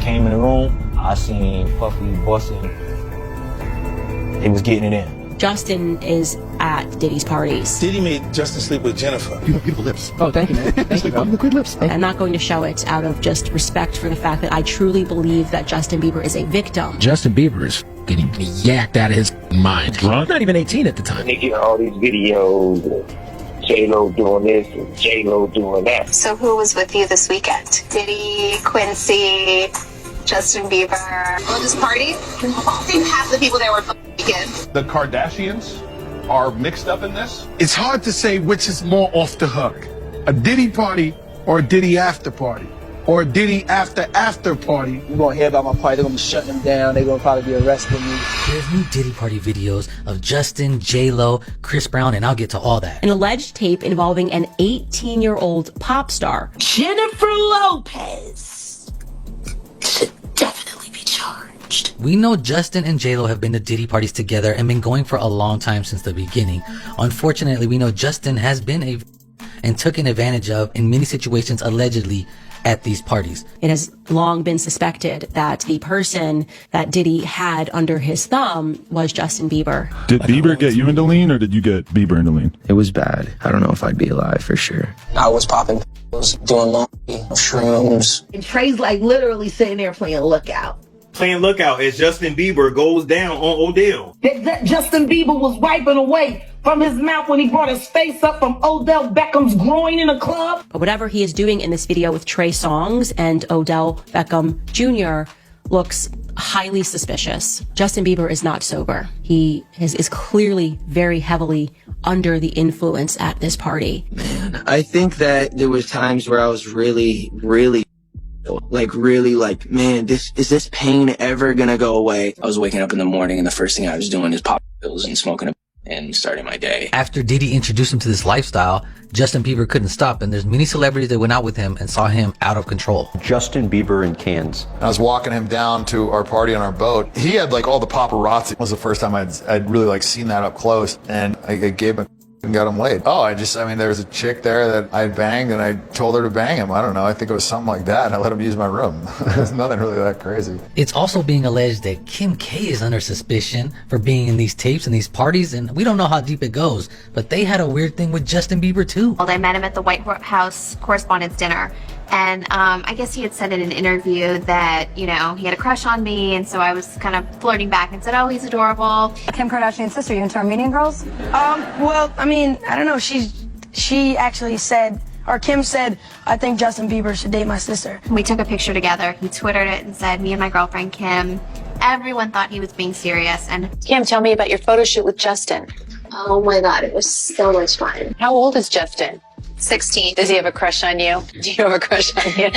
came in the room, I seen Puffy busting. They was getting it in. Justin is at Diddy's parties. Diddy made Justin sleep with Jennifer. You have beautiful lips. Oh, thank you, man. Thank you, bro. Good lips. I'm not going to show it out of just respect for the fact that I truly believe that Justin Bieber is a victim. Justin Bieber is getting yacked out of his mind. Drunk? Not even 18 at the time. They get all these videos of J-Lo doing this and J-Lo doing that. So who was with you this weekend? Diddy, Quincy, Justin Bieber. On this party, I think half the people there were weekend. The Kardashians are mixed up in this? It's hard to say which is more off the hook. A Diddy party or a Diddy after party. Or a Diddy after party. You're going to hear about my party. They're going to be shutting them down. They're going to probably be arresting me. There's new Diddy party videos of Justin, J-Lo, Chris Brown, and I'll get to all that. An alleged tape involving an 18-year-old pop star, Jennifer Lopez, should definitely be charged. We know Justin and J-Lo have been to Diddy parties together and been going for a long time since the beginning. Unfortunately, we know Justin has been and taken advantage of in many situations allegedly at these parties. It has long been suspected that the person that Diddy had under his thumb was Justin Bieber. Did Bieber get you into lean, or did you get Bieber into lean? It was bad. I don't know if I'd be alive for sure. I was popping pills, doing laundry, shrooms. And Trey's like literally sitting there playing Lookout. Playing Lookout as Justin Bieber goes down on Odell. That Justin Bieber was wiping away from his mouth when he brought his face up from Odell Beckham's groin in a club. But whatever he is doing in this video with Trey Songz and Odell Beckham Jr. looks highly suspicious. Justin Bieber is not sober. He is clearly very heavily under the influence at this party. Man, I think that there was times where I was really, man, is this pain ever gonna go away? I was waking up in the morning and the first thing I was doing is popping pills and smoking and starting my day. After Diddy introduced him to this lifestyle, Justin Bieber couldn't stop, and there's many celebrities that went out with him and saw him out of control. Justin Bieber in cans. I was walking him down to our party on our boat. He had like all the paparazzi. It was the first time I'd really like seen that up close, and I gave him and got him laid. There was a chick there that I banged and I told her to bang him. I don't know. I think it was something like that. I let him use my room. There's nothing really that crazy. It's also being alleged that Kim K is under suspicion for being in these tapes and these parties, and we don't know how deep it goes, but they had a weird thing with Justin Bieber too. Well, I met him at the White House Correspondents' Dinner. And I guess he had said in an interview that, he had a crush on me, and so I was kind of flirting back and said, oh, he's adorable. Kim Kardashian's sister, you into Armenian girls? Well, I don't know. She actually said, or Kim said, I think Justin Bieber should date my sister. We took a picture together. He Twittered it and said, me and my girlfriend Kim. Everyone thought he was being serious. And Kim, tell me about your photo shoot with Justin. oh my God, it was so much fun. How old is Justin? 16. Does he have a crush on you? Do you have a crush on him?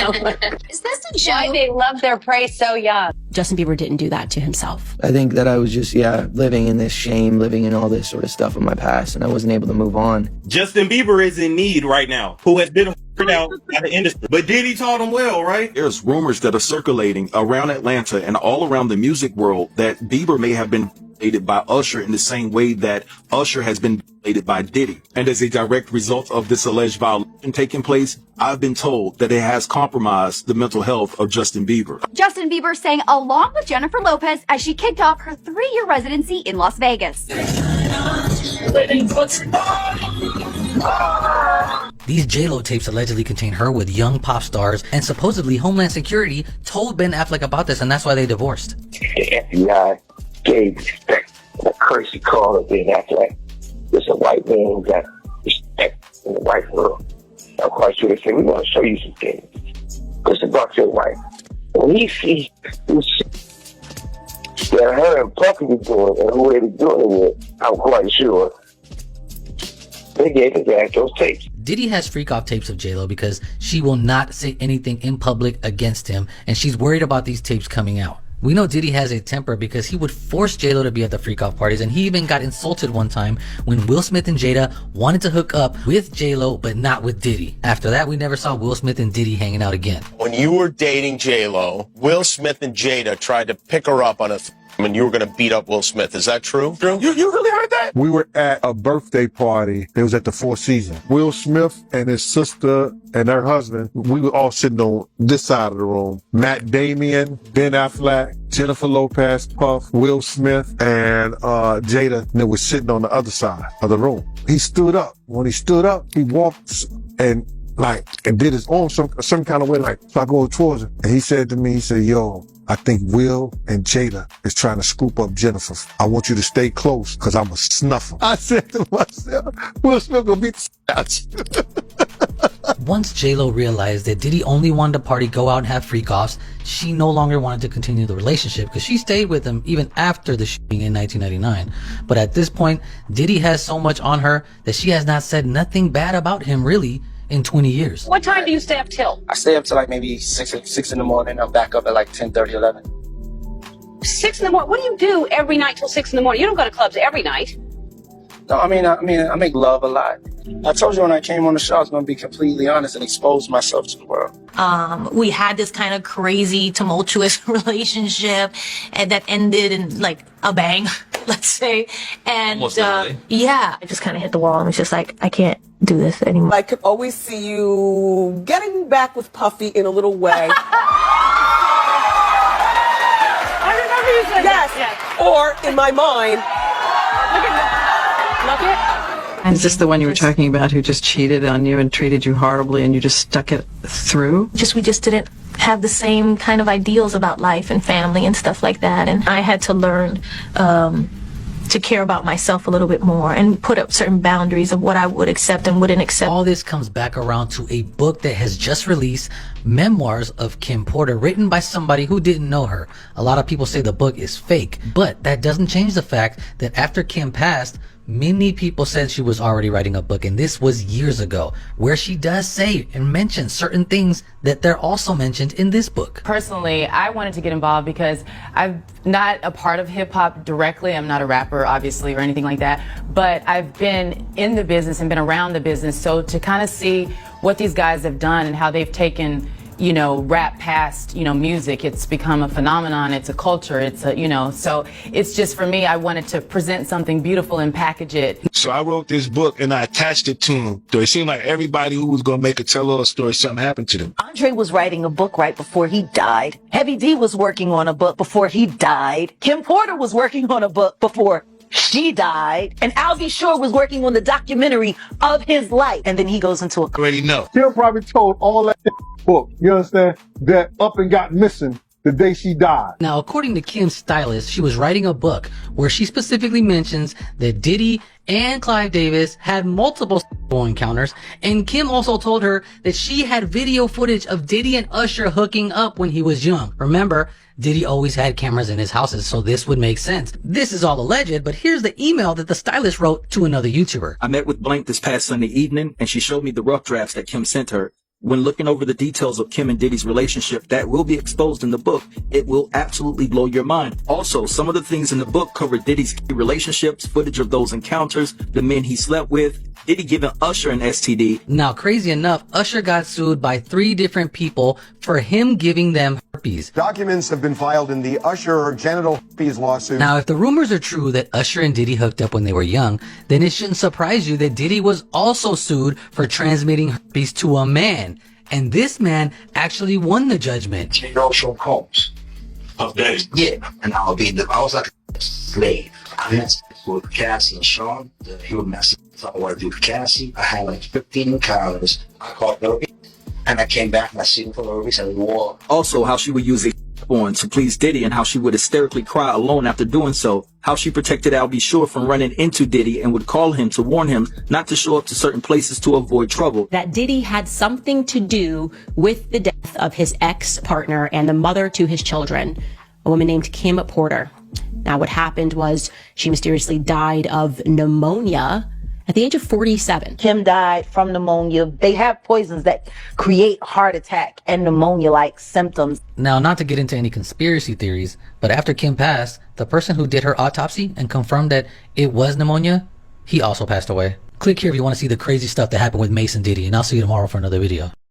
Is this a joke? Why they love their prey so young? Justin Bieber didn't do that to himself. I think that I was just, living in this shame, living in all this sort of stuff in my past, and I wasn't able to move on. Justin Bieber is in need right now, who has been out by the industry. But Diddy taught him well, right? There's rumors that are circulating around Atlanta and all around the music world that Bieber may have been violated by Usher in the same way that Usher has been violated by Diddy. And as a direct result of this alleged violation taking place, I've been told that it has compromised the mental health of Justin Bieber. Justin Bieber sang along with Jennifer Lopez as she kicked off her 3-year residency in Las Vegas. These J-Lo tapes allegedly contain her with young pop stars, and supposedly Homeland Security told Ben Affleck about this, and that's why they divorced. The FBI gave respect a courtesy call to Ben Affleck. There's a white man who got respect in the white world. I'm quite sure they said, we want to show you some things. Because about your wife. When he sees that her and Puffy was doing and who they were doing it with, I'm quite sure they gave his ass those tapes. Diddy has freak off tapes of J-Lo because she will not say anything in public against him, and she's worried about these tapes coming out. We know Diddy has a temper because he would force J-Lo to be at the freak off parties, and he even got insulted one time when Will Smith and Jada wanted to hook up with J-Lo but not with Diddy. After that, we never saw Will Smith and Diddy hanging out again. When you were dating J-Lo, Will Smith and Jada tried to pick her up on a and you were going to beat up Will Smith. Is that true? You really heard that? We were at a birthday party. It was at the Four Seasons. Will Smith and his sister and her husband, we were all sitting on this side of the room. Matt Damien, Ben Affleck, Jennifer Lopez, Puff, Will Smith, and Jada, and they were sitting on the other side of the room. He stood up. When he stood up, he walked and did his own some kind of way, so I go towards him. And he said to me, he said, yo, I think Will and Jada is trying to scoop up Jennifer. I want you to stay close because I'm a snuffer. I said to myself, Will Smith gonna beat the out you. Once J-Lo realized that Diddy only wanted to party, go out and have freak-offs, she no longer wanted to continue the relationship because she stayed with him even after the shooting in 1999. But at this point, Diddy has so much on her that she has not said nothing bad about him really in 20 years. What time do you stay up till? I stay up till like maybe 6 in the morning. I'm back up at like 10:30, 11. 6 in the morning? What do you do every night till 6 in the morning? You don't go to clubs every night. No, I make love a lot. I told you when I came on the show, I was going to be completely honest and expose myself to the world. We had this kind of crazy, tumultuous relationship, and that ended in like a bang, let's say. And yeah, I just kind of hit the wall and was just like, I can't do this anymore. I could always see you getting back with Puffy in a little way. I remember you said yes. Or in my mind. Look at Is this the one you were talking about who just cheated on you and treated you horribly and you just stuck it through? We just didn't have the same kind of ideals about life and family and stuff like that. And I had to learn to care about myself a little bit more and put up certain boundaries of what I would accept and wouldn't accept. All this comes back around to a book that has just released, Memoirs of Kim Porter, written by somebody who didn't know her. A lot of people say the book is fake, but that doesn't change the fact that after Kim passed, many people said she was already writing a book, and this was years ago, where she does say and mention certain things that they're also mentioned in this book. Personally, I wanted to get involved because I'm not a part of hip-hop directly. I'm not a rapper, obviously, or anything like that, but I've been in the business and been around the business, so to kind of see what these guys have done and how they've taken, you know, rap past, you know, music. It's become a phenomenon. It's a culture. It's a, you know, so it's just, for me, I wanted to present something beautiful and package it. So I wrote this book and I attached it to him. So it seemed like everybody who was going to make a tell-all story, something happened to them. Andre was writing a book right before he died. Heavy D was working on a book before he died. Kim Porter was working on a book before she died. And Albie Shore was working on the documentary of his life. And then he goes into a... Already know. Kim probably told all that book, you understand, that up and got missing the day she died. Now, according to Kim's stylist, she was writing a book where she specifically mentions that Diddy and Clive Davis had multiple sexual encounters, and Kim also told her that she had video footage of Diddy and Usher hooking up when he was young. Remember, Diddy always had cameras in his houses, so this would make sense. This is all alleged, but here's the email that the stylist wrote to another YouTuber. I met with Blank this past Sunday evening, and she showed me the rough drafts that Kim sent her. When looking over the details of Kim and Diddy's relationship that will be exposed in the book, it will absolutely blow your mind. Also, some of the things in the book cover Diddy's key relationships, footage of those encounters, the men he slept with, Diddy giving Usher an STD. Now, crazy enough, Usher got sued by 3 different people for him giving them herpes. Documents have been filed in the Usher genital herpes lawsuit. Now, if the rumors are true that Usher and Diddy hooked up when they were young, then it shouldn't surprise you that Diddy was also sued for transmitting herpes to a man. And this man actually won the judgment. Social Combs. Yeah, and I was like a slave. I had sex with Cassie and Sean. He would mess up. I wanted to do with Cassie. I had like 15 encounters. I caught no, and I came back and I seen for no reason war. Also, how she would use a on to please Diddy and how she would hysterically cry alone after doing so. How she protected Albie Shore from running into Diddy and would call him to warn him not to show up to certain places to avoid trouble. That Diddy had something to do with the death of his ex-partner and the mother to his children, a woman named Kim Porter. Now, what happened was she mysteriously died of pneumonia at the age of 47. Kim died from pneumonia. They have poisons that create heart attack and pneumonia-like symptoms. Now, not to get into any conspiracy theories, but after Kim passed, the person who did her autopsy and confirmed that it was pneumonia, he also passed away. Click here if you want to see the crazy stuff that happened with Mason Diddy, and I'll see you tomorrow for another video.